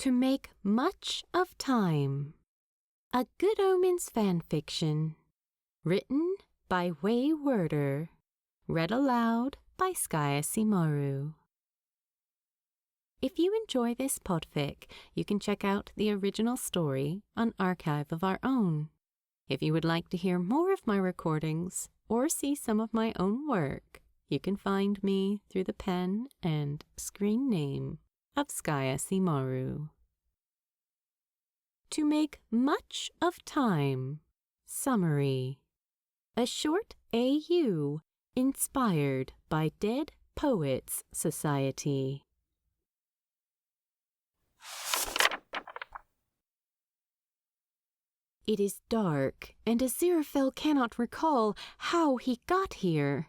To make much of time. A Good Omens fanfiction. Written by Waywarder. Read aloud by SkyAsimaru. If you enjoy this podfic, you can check out the original story on Archive of Our Own. If you would like to hear more of my recordings or see some of my own work, you can find me through the pen and screen name of SkyAsimaru. To make much of time. Summary. A short AU inspired by Dead Poets Society. It is dark, and Aziraphale cannot recall how he got here.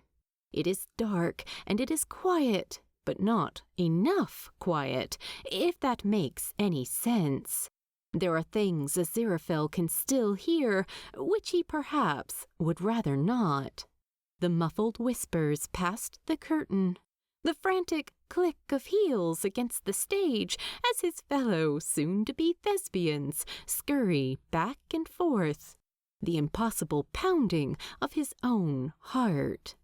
It is dark, and it is quiet, but not enough quiet, if that makes any sense. There are things Aziraphale can still hear, which he perhaps would rather not. The muffled whispers past the curtain, the frantic click of heels against the stage as his fellow soon-to-be thespians scurry back and forth, the impossible pounding of his own heart.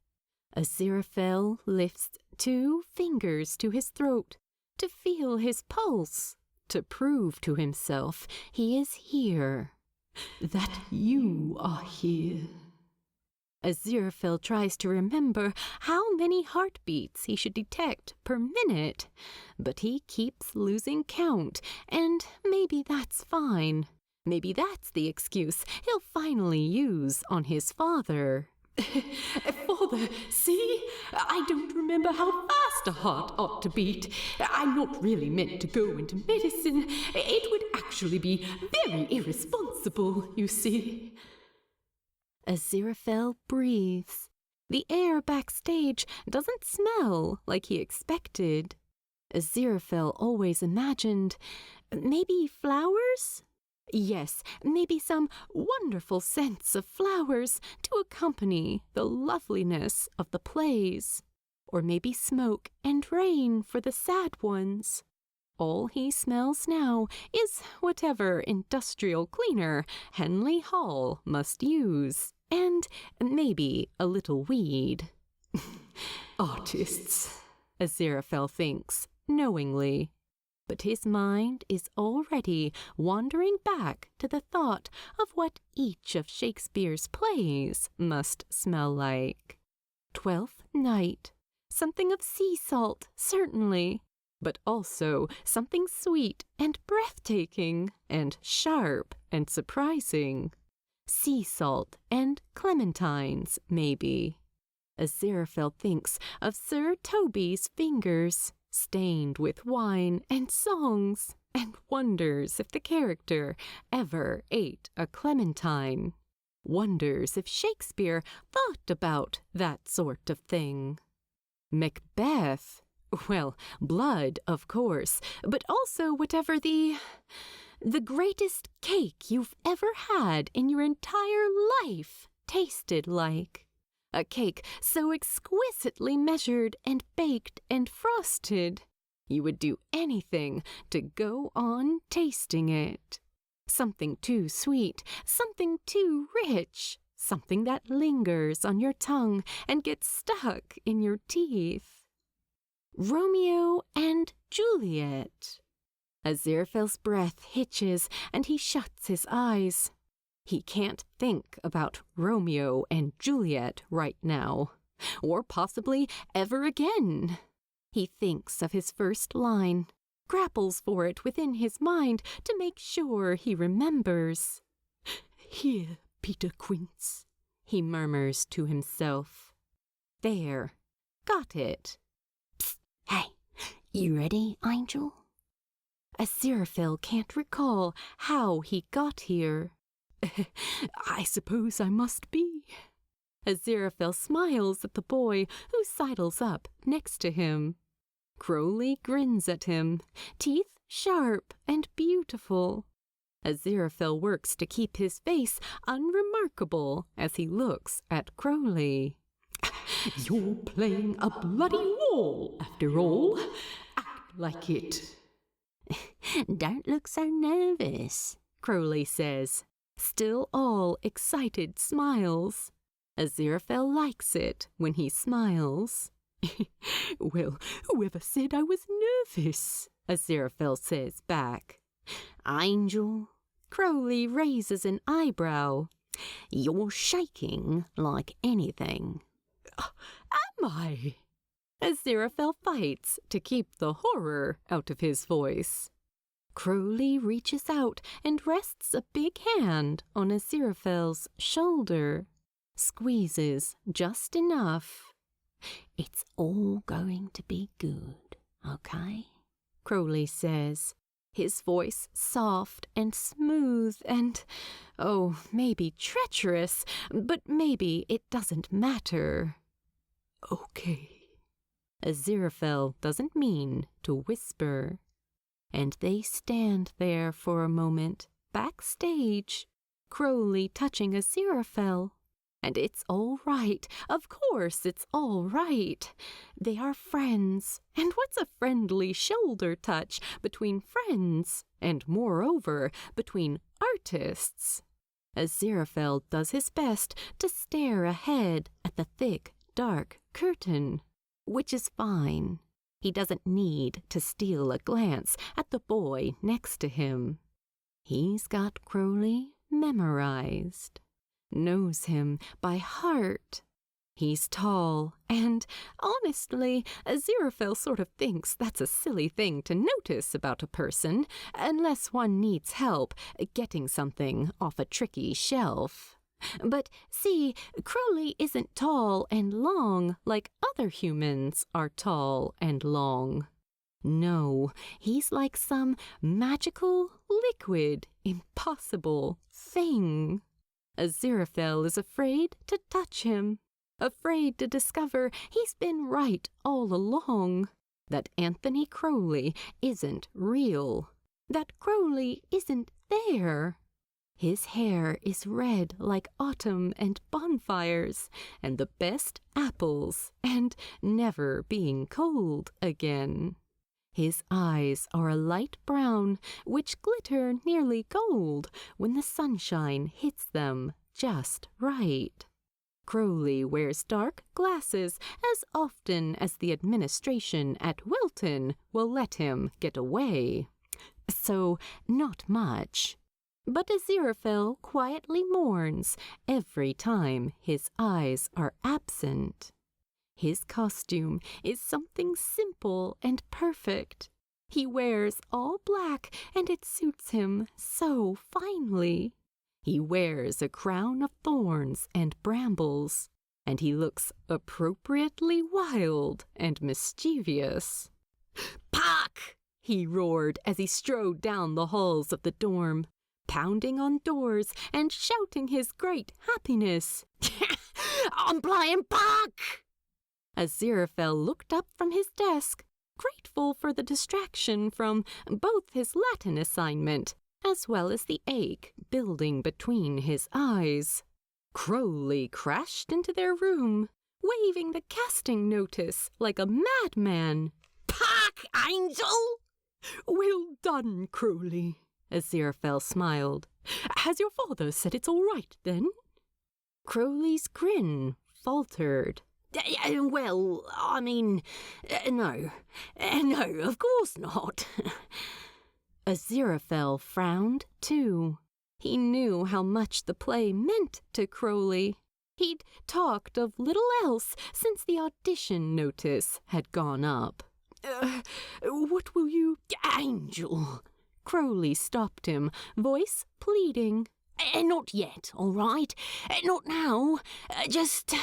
Aziraphale lifts 2 fingers to his throat to feel his pulse, to prove to himself he is here, that you are here. Aziraphale tries to remember how many heartbeats he should detect per minute, but he keeps losing count, and maybe that's fine. Maybe that's the excuse he'll finally use on his father. Father, see? I don't remember how fast a heart ought to beat. I'm not really meant to go into medicine. It would actually be very irresponsible, you see. Aziraphale breathes. The air backstage doesn't smell like he expected. Aziraphale always imagined maybe flowers? Yes, maybe some wonderful scents of flowers to accompany the loveliness of the plays. Or maybe smoke and rain for the sad ones. All he smells now is whatever industrial cleaner Henley Hall must use, and maybe a little weed. Artists, Aziraphale thinks, knowingly. But his mind is already wandering back to the thought of what each of Shakespeare's plays must smell like. 12th Night. Something of sea salt, certainly, but also something sweet and breathtaking and sharp and surprising. Sea salt and clementines, maybe. Aziraphale thinks of Sir Toby's fingers, stained with wine and songs, and wonders if the character ever ate a clementine. Wonders if Shakespeare thought about that sort of thing. Macbeth. Well, blood, of course, but also whatever the greatest cake you've ever had in your entire life tasted like. A cake so exquisitely measured and baked and frosted, you would do anything to go on tasting it. Something too sweet, something too rich, something that lingers on your tongue and gets stuck in your teeth. Romeo and Juliet. Aziraphale's breath hitches and he shuts his eyes. He can't think about Romeo and Juliet right now, or possibly ever again. He thinks of his first line, grapples for it within his mind to make sure he remembers. Here, Peter Quince, he murmurs to himself. There, got it. Psst, hey, you ready, Angel? Aziraphale can't recall how he got here. I suppose I must be. Aziraphale smiles at the boy who sidles up next to him. Crowley grins at him, teeth sharp and beautiful. Aziraphale works to keep his face unremarkable as he looks at Crowley. You're playing a bloody wall, after all. Act like it. Don't look so nervous, Crowley says, still all excited smiles. Aziraphale likes it when he smiles. Well, whoever said I was nervous? Aziraphale says back. Angel, Crowley raises an eyebrow. You're shaking like anything. Am I? Aziraphale fights to keep the horror out of his voice. Crowley reaches out and rests a big hand on Aziraphale's shoulder. Squeezes just enough. It's all going to be good, okay? Crowley says, his voice soft and smooth and, oh, maybe treacherous, but maybe it doesn't matter. Okay. Aziraphale doesn't mean to whisper. And they stand there for a moment, backstage, Crowley touching Aziraphale. And it's all right. Of course it's all right. They are friends. And what's a friendly shoulder touch between friends? And moreover, between artists? Aziraphale does his best to stare ahead at the thick, dark curtain, which is fine. He doesn't need to steal a glance at the boy next to him. He's got Crowley memorized. Knows him by heart. He's tall, and honestly, Aziraphale sort of thinks that's a silly thing to notice about a person, unless one needs help getting something off a tricky shelf. But see, Crowley isn't tall and long like other humans are tall and long. No, he's like some magical, liquid, impossible thing. Aziraphale is afraid to touch him, afraid to discover he's been right all along, that Anthony Crowley isn't real, that Crowley isn't there. His hair is red like autumn and bonfires, and the best apples, and never being cold again. His eyes are a light brown, which glitter nearly gold when the sunshine hits them just right. Crowley wears dark glasses as often as the administration at Wilton will let him get away. So not much. But Aziraphale quietly mourns every time his eyes are absent. His costume is something simple and perfect. He wears all black, and it suits him so finely. He wears a crown of thorns and brambles, and he looks appropriately wild and mischievous. "Puck!" he roared as he strode down the halls of the dorm, pounding on doors and shouting his great happiness. "I'm playing Puck!" Aziraphale looked up from his desk, grateful for the distraction from both his Latin assignment as well as the ache building between his eyes. Crowley crashed into their room, waving the casting notice like a madman. "Puck, Angel!" "Well done, Crowley," Aziraphale smiled. "Has your father said it's all right, then?" Crowley's grin faltered. "Well, I mean, no, of course not." Aziraphale frowned, too. He knew how much the play meant to Crowley. He'd talked of little else since the audition notice had gone up. What will you—" "Angel!" Crowley stopped him, voice pleading. "Not yet, all right? Not now. Just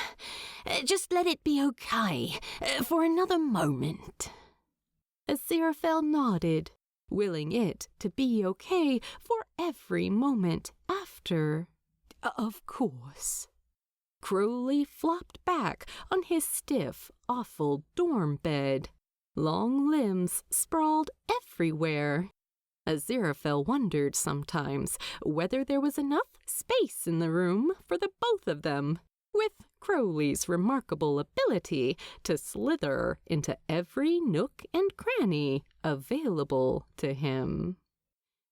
let it be okay for another moment." Aziraphale nodded, willing it to be okay for every moment after. "Of course." Crowley flopped back on his stiff, awful dorm bed. Long limbs sprawled everywhere. Aziraphale wondered sometimes whether there was enough space in the room for the both of them, with Crowley's remarkable ability to slither into every nook and cranny available to him.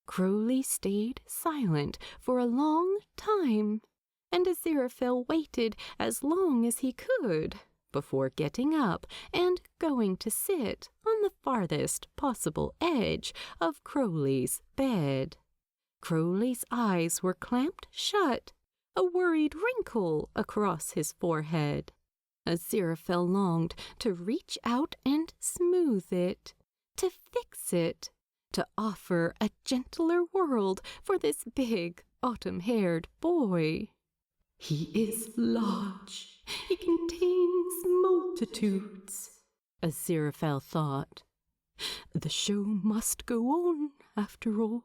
Crowley stayed silent for a long time, and Aziraphale waited as long as he could before getting up and going to sit on the farthest possible edge of Crowley's bed. Crowley's eyes were clamped shut, a worried wrinkle across his forehead. Aziraphale longed to reach out and smooth it, to fix it, to offer a gentler world for this big, autumn-haired boy. He is large. He contains multitudes, Aziraphale thought. The show must go on, after all,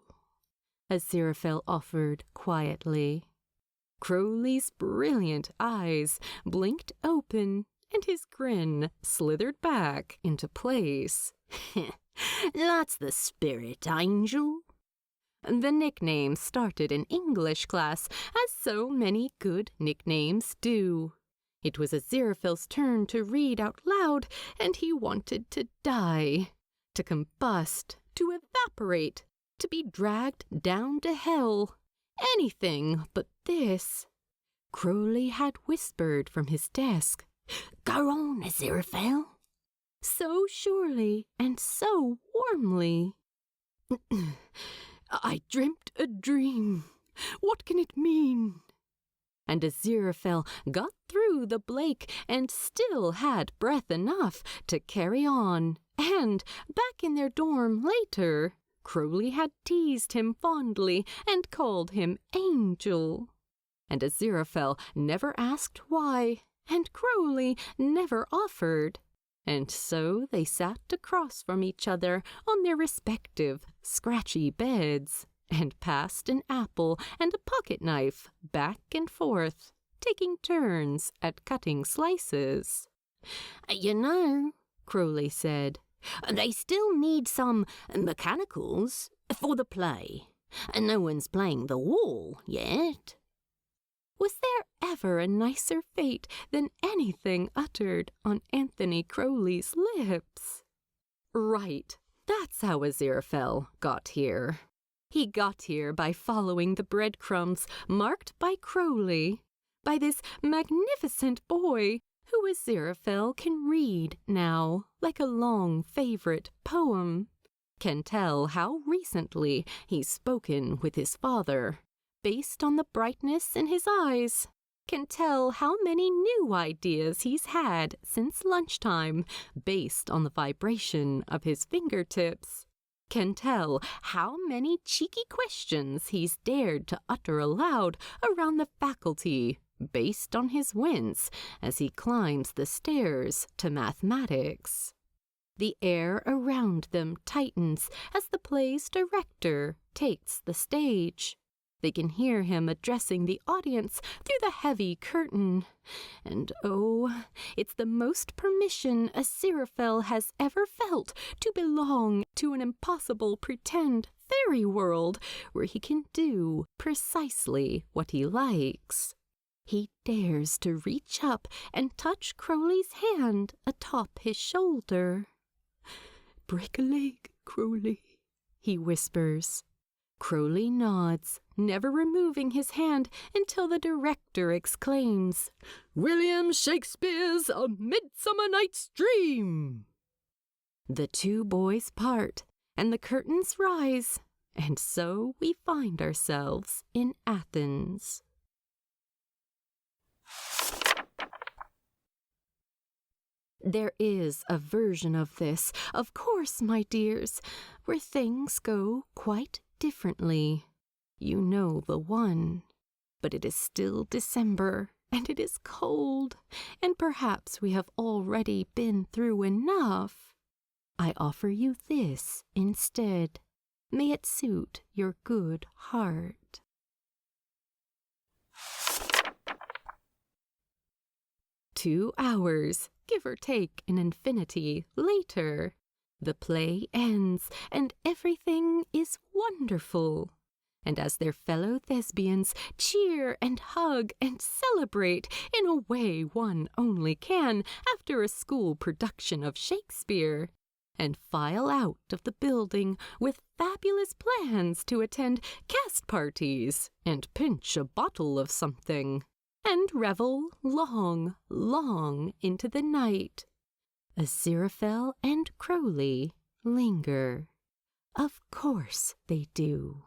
Aziraphale offered quietly. Crowley's brilliant eyes blinked open, and his grin slithered back into place. That's the spirit, Angel. The nickname started in English class, as so many good nicknames do. It was Aziraphale's turn to read out loud, and he wanted to die, to combust, to evaporate, to be dragged down to hell. Anything but this. Crowley had whispered from his desk, "Go on, Aziraphale," so surely and so warmly. I dreamt a dream. What can it mean? And Aziraphale got through the Blake and still had breath enough to carry on. And back in their dorm later, Crowley had teased him fondly and called him Angel. And Aziraphale never asked why, and Crowley never offered. And so they sat across from each other on their respective scratchy beds, and passed an apple and a pocket knife back and forth, taking turns at cutting slices. You know, Crowley said, they still need some mechanicals for the play. No one's playing the wall yet. Was there ever a nicer fate than anything uttered on Anthony Crowley's lips? Right, that's how Aziraphale got here. He got here by following the breadcrumbs marked by Crowley, by this magnificent boy who Aziraphale can read now like a long favorite poem, can tell how recently he's spoken with his father, based on the brightness in his eyes, can tell how many new ideas he's had since lunchtime, based on the vibration of his fingertips, can tell how many cheeky questions he's dared to utter aloud around the faculty, based on his wince as he climbs the stairs to mathematics. The air around them tightens as the play's director takes the stage. They can hear him addressing the audience through the heavy curtain. And oh, it's the most permission Aziraphale has ever felt to belong to an impossible pretend fairy world where he can do precisely what he likes. He dares to reach up and touch Crowley's hand atop his shoulder. "Break a leg, Crowley," he whispers. Crowley nods, never removing his hand until the director exclaims, "William Shakespeare's A Midsummer Night's Dream!" The two boys part, and the curtains rise, and so we find ourselves in Athens. There is a version of this, of course, my dears, where things go quite differently. You know the one. But it is still December, and it is cold, and perhaps we have already been through enough. I offer you this instead. May it suit your good heart. "2 hours, give or take an infinity, later. The play ends, and everything is wonderful. And as their fellow thespians cheer and hug and celebrate in a way one only can after a school production of Shakespeare, and file out of the building with fabulous plans to attend cast parties and pinch a bottle of something, and revel long, long into the night, Aziraphale and Crowley linger. Of course they do.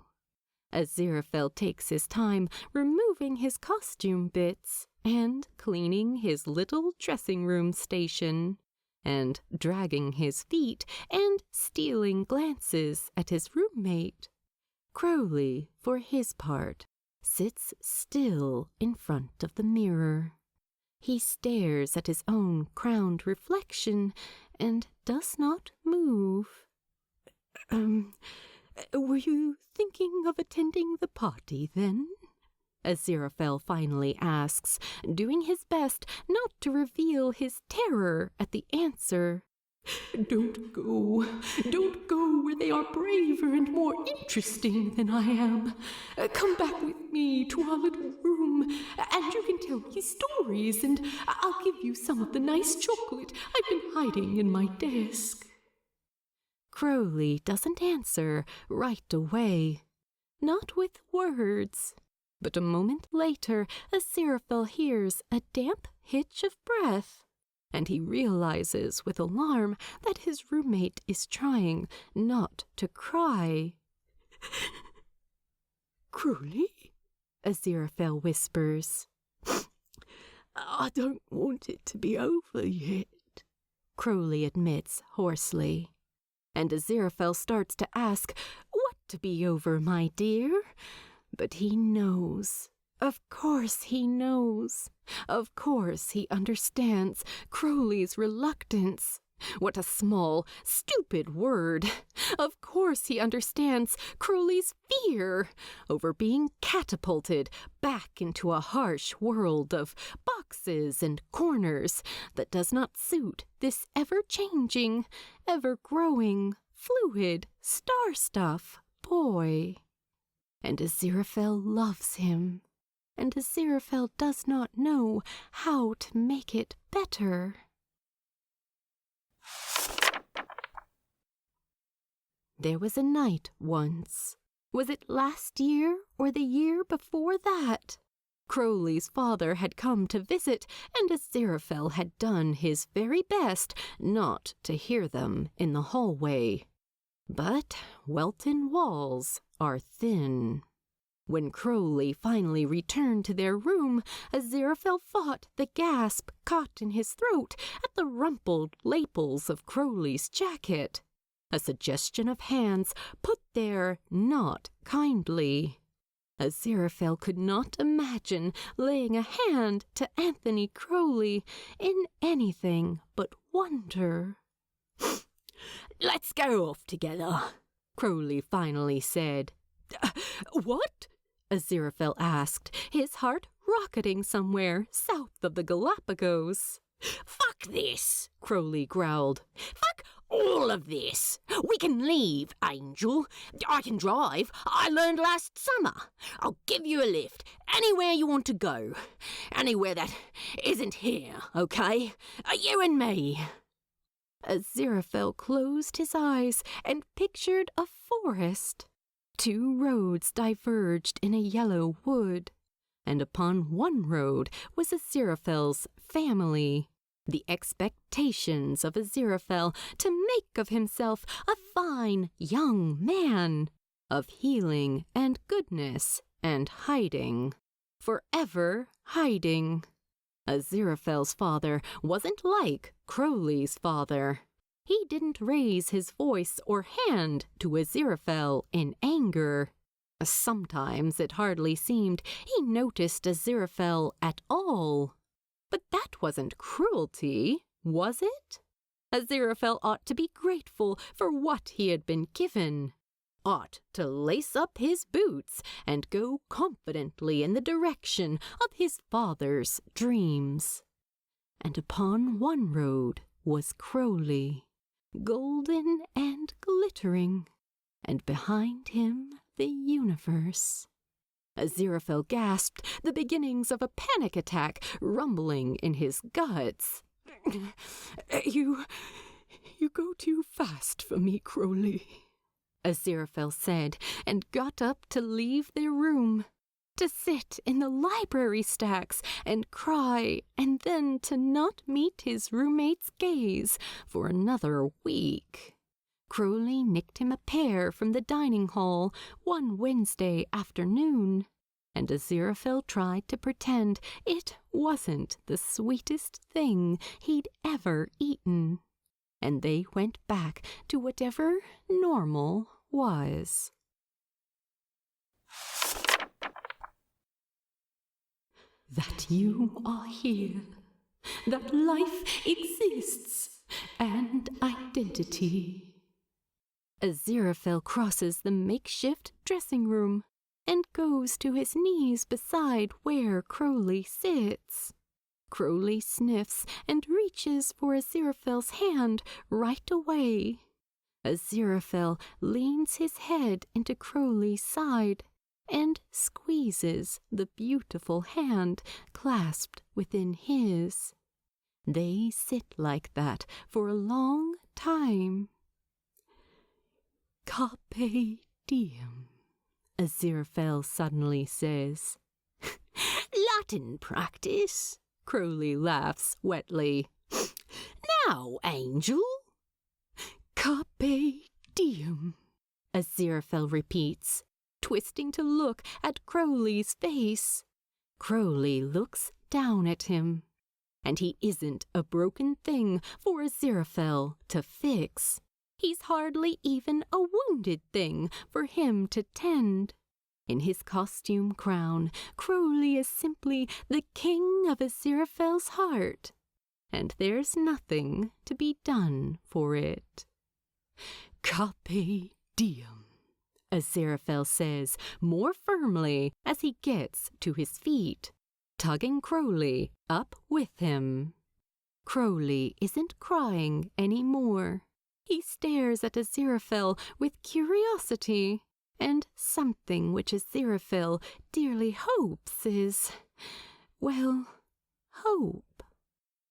Aziraphale takes his time removing his costume bits and cleaning his little dressing-room station, and dragging his feet and stealing glances at his roommate. Crowley, for his part, sits still in front of the mirror. He stares at his own crowned reflection and does not move. Were you thinking of attending the party, then? Aziraphale finally asks, doing his best not to reveal his terror at the answer. Don't go where they are braver and more interesting than I am. Come back with me to our little room, and you can tell me stories, and I'll give you some of the nice chocolate I've been hiding in my desk. Crowley doesn't answer right away, not with words. But a moment later, Aziraphale hears a damp hitch of breath, and he realizes with alarm that his roommate is trying not to cry. Crowley? Aziraphale whispers. I don't want it to be over yet, Crowley admits hoarsely. And Aziraphale starts to ask, what to be over, my dear? But he knows. Of course he knows. Of course he understands Crowley's reluctance. What a small, stupid word. Of course he understands Crowley's fear over being catapulted back into a harsh world of boxes and corners that does not suit this ever-changing, ever-growing, fluid, star-stuff boy. And Aziraphale loves him, and Aziraphale does not know how to make it better. There was a night once. Was it last year or the year before that? Crowley's father had come to visit, and Aziraphale had done his very best not to hear them in the hallway. But Welton walls are thin. When Crowley finally returned to their room, Aziraphale fought the gasp caught in his throat at the rumpled lapels of Crowley's jacket, a suggestion of hands put there not kindly. Aziraphale could not imagine laying a hand to Anthony Crowley in anything but wonder. Let's go off together, Crowley finally said. What? Aziraphale asked, his heart rocketing somewhere south of the Galapagos. Fuck this, Crowley growled. Fuck all of this. We can leave, Angel. I can drive. I learned last summer. I'll give you a lift anywhere you want to go. Anywhere that isn't here, okay? You and me. Aziraphale closed his eyes and pictured a forest. 2 roads diverged in a yellow wood, and upon one road was Aziraphale's family. The expectations of Aziraphale to make of himself a fine young man, of healing and goodness and hiding, forever hiding. Aziraphale's father wasn't like Crowley's father. He didn't raise his voice or hand to Aziraphale in anger. Sometimes it hardly seemed he noticed Aziraphale at all. But that wasn't cruelty, was it? Aziraphale ought to be grateful for what he had been given, ought to lace up his boots and go confidently in the direction of his father's dreams. And upon one road was Crowley, golden and glittering, and behind him the universe. Aziraphale gasped, the beginnings of a panic attack rumbling in his guts. You go too fast for me, Crowley, Aziraphale said, and got up to leave their room, to sit in the library stacks and cry, and then to not meet his roommate's gaze for another week. Crowley nicked him a pair from the dining hall one Wednesday afternoon, and Aziraphale tried to pretend it wasn't the sweetest thing he'd ever eaten, and they went back to whatever normal was. That you are here, that life exists, and identity. Aziraphale crosses the makeshift dressing room and goes to his knees beside where Crowley sits. Crowley sniffs and reaches for Aziraphale's hand right away. Aziraphale leans his head into Crowley's side and squeezes the beautiful hand clasped within his. They sit like that for a long time. Carpe diem, Aziraphale suddenly says. Latin practice, Crowley laughs wetly. Now, Angel. Carpe diem, Aziraphale repeats, twisting to look at Crowley's face. Crowley looks down at him, and he isn't a broken thing for Aziraphale to fix. He's hardly even a wounded thing for him to tend. In his costume crown, Crowley is simply the king of Aziraphale's heart, and there's nothing to be done for it. Carpe diem, Aziraphale says more firmly as he gets to his feet, tugging Crowley up with him. Crowley isn't crying anymore. He stares at Aziraphale with curiosity, and something which Aziraphale dearly hopes is, well, hope.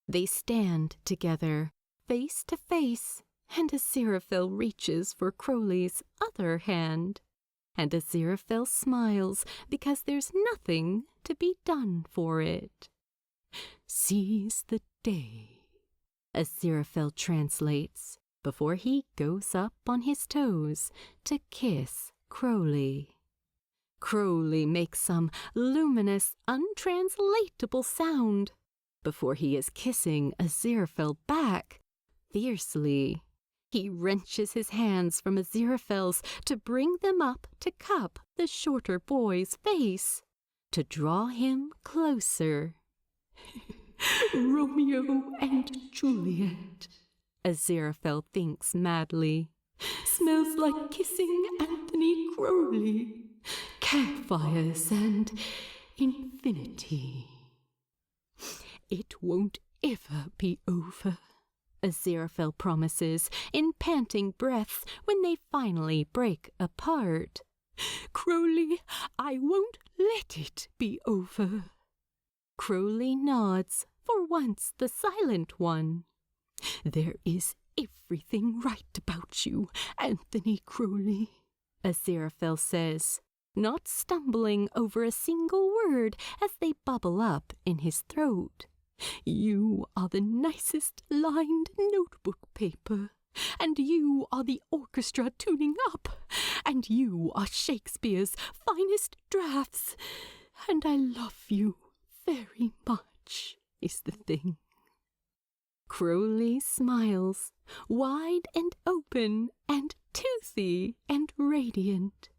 They stand together, face to face, and Aziraphale reaches for Crowley's other hand, and Aziraphale smiles because there's nothing to be done for it. Seize the day, Aziraphale translates, before he goes up on his toes to kiss Crowley. Crowley makes some luminous, untranslatable sound before he is kissing Aziraphale back fiercely. He wrenches his hands from Aziraphale's to bring them up to cup the shorter boy's face, to draw him closer. Romeo and Juliet, Aziraphale thinks madly. Smells like kissing Anthony Crowley. Campfires and infinity. It won't ever be over, Aziraphale promises in panting breaths when they finally break apart. Crowley, I won't let it be over. Crowley nods, for once the silent one. There is everything right about you, Anthony Crowley, Aziraphale says, not stumbling over a single word as they bubble up in his throat. You are the nicest lined notebook paper, and you are the orchestra tuning up, and you are Shakespeare's finest drafts, and I love you very much, is the thing. Crowley smiles, wide and open and toothy and radiant.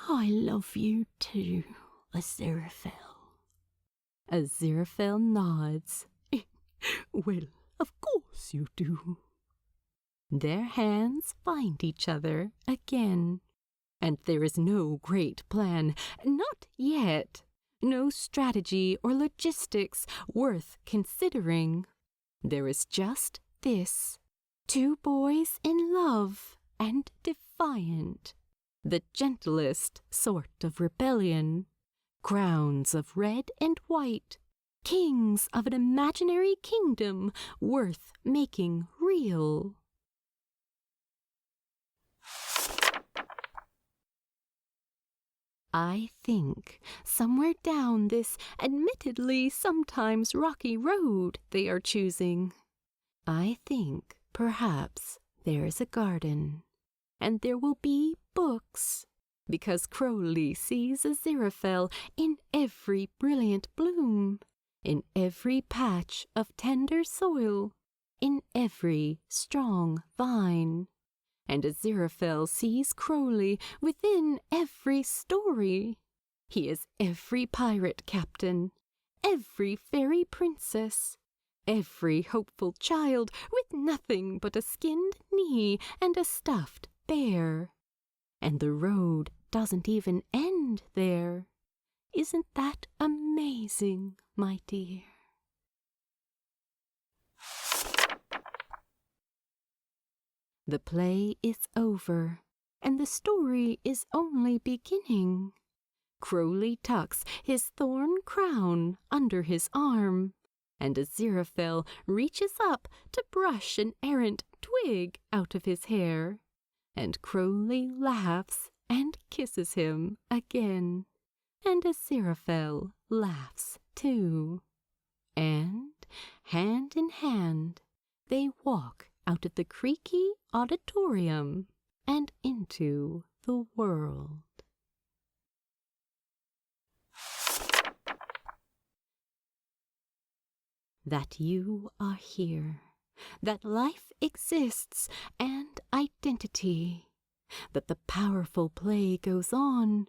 I love you too, Aziraphale. Aziraphale nods. Well, of course you do. Their hands find each other again, and there is no great plan, not yet. No strategy or logistics worth considering. There is just this: two boys in love and defiant. the gentlest sort of rebellion, crowns of red and white, kings of an imaginary kingdom worth making real. I think somewhere down this admittedly sometimes rocky road they are choosing, I think perhaps there's a garden, and there will be books, because Crowley sees Aziraphale in every brilliant bloom, in every patch of tender soil, in every strong vine. And Aziraphale sees Crowley within every story. He is every pirate captain, every fairy princess, every hopeful child with nothing but a skinned knee and a stuffed bear. And the road doesn't even end there. Isn't that amazing, my dear? The play is over, and the story is only beginning. Crowley tucks his thorn crown under his arm, and Aziraphale reaches up to brush an errant twig out of his hair, and Crowley laughs and kisses him again, and Aziraphale laughs too. And, hand in hand, they walk out of the creaky auditorium and into the world. That you are here, that life exists and identity, that the powerful play goes on,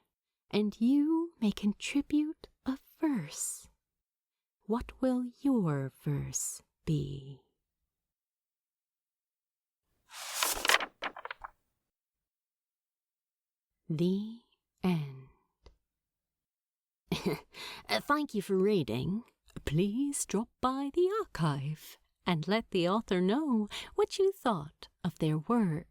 and you may contribute a verse. What will your verse be? The end. Thank you for reading. Please drop by the archive and let the author know what you thought of their work.